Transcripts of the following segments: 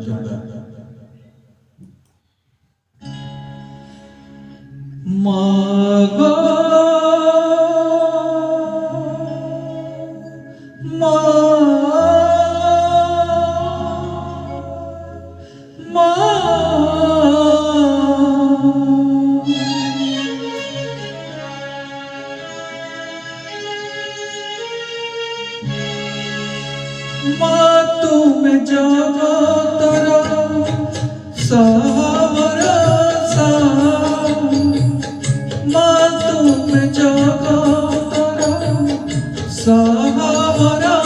चुका। मागो तुम जगतर सावरसा तुम जगतर सावरसा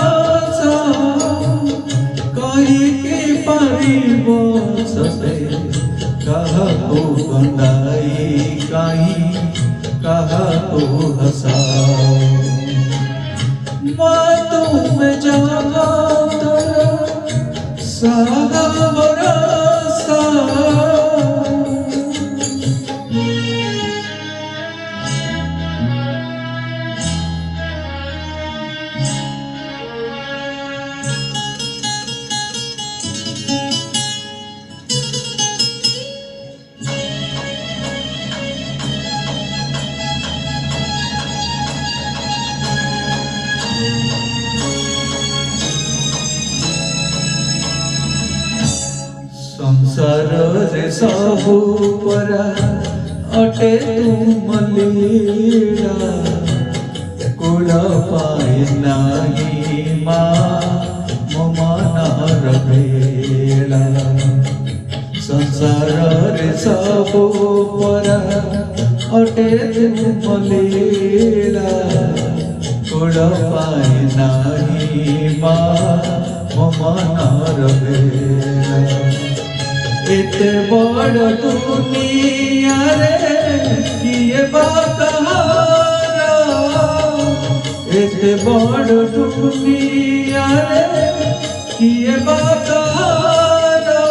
कही के पारिब सते कहको बंदाई कहीं कहको हसाओ तुम जगतर सावरसा संसार रे सबु परा अटे तुम लीला कुल पाए नाही मन रवेला संसार रे सबु परा अटे तुम लीला कुल पाए नाही मन रवेला इते बड़ दुनिया रे किए बाकारा इते बड़ दुनिया रे किए बाकारा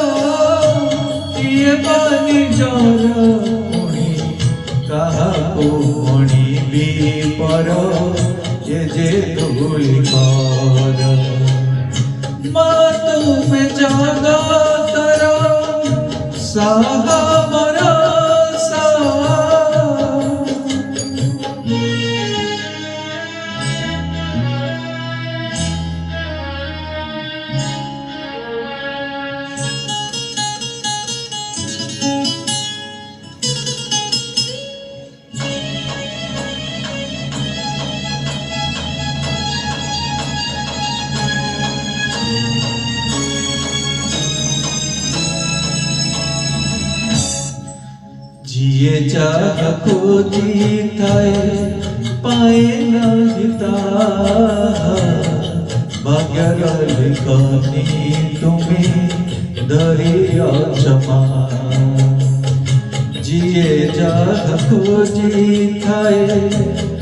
किए बानी जर पुणी कहा को मणि भी पर ये जे धूली कर तुम जगतर सावरसा जिए चाह को जीताए पाए नहिता भाग्यर लिखनी तुम्हें दरिया क्षमा जिए चाह को जीताए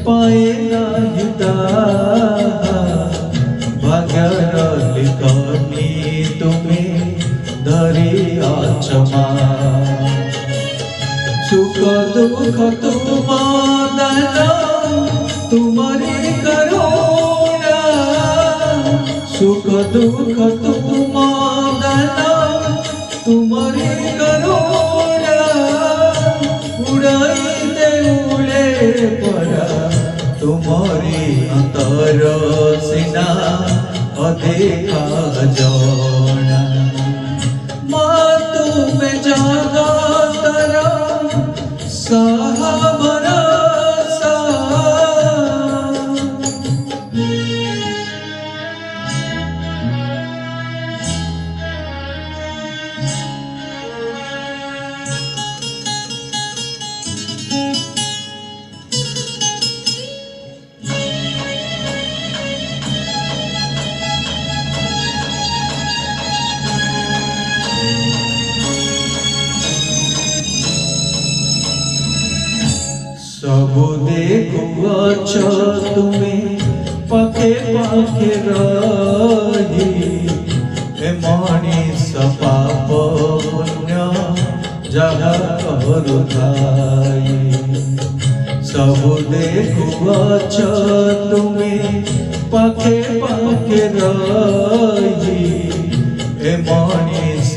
पाए नहिता भाग्यर लिखनी तुम्हें दरिया क्षमा सुख दुख तुम दाना तुम्हारी करुणा सुख दुख तुम दाना तुम्हारी करुणा उड़ाई दे उड़े पड़ा तुम्हारी अंतर सिना अधिका जाना तुम जगतर सावरसा सबु देखुअछ तुम्हें पाखे पाखे रही ए मनीष पाप पुण्य जहा करू थाई सबु देखुअछ तुम्हें पाखे पाखे रही ए मनीष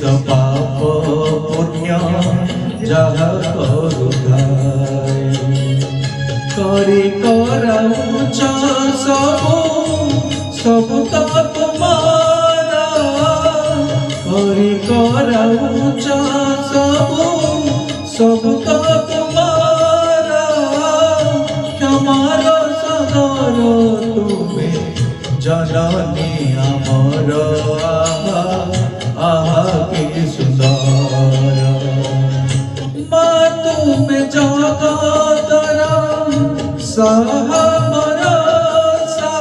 हरि कराऊच सबका तुम्हारा क्षमार सागर तुम्हें जननी अमर आहा आहा की सुंदर माँ तुम्हें जगतर सहा भरोसा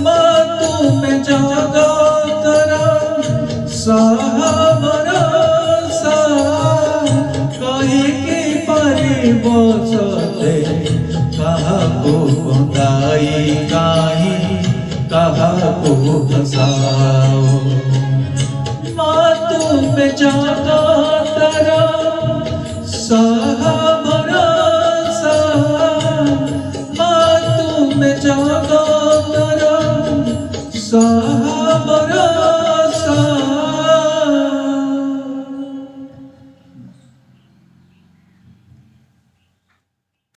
माँ तुम्हें जगतर सहा भरोसा कहीं परिब सते काहाको बंदाई कहीं काहाको हसाओ माँ तुम्हें जगतर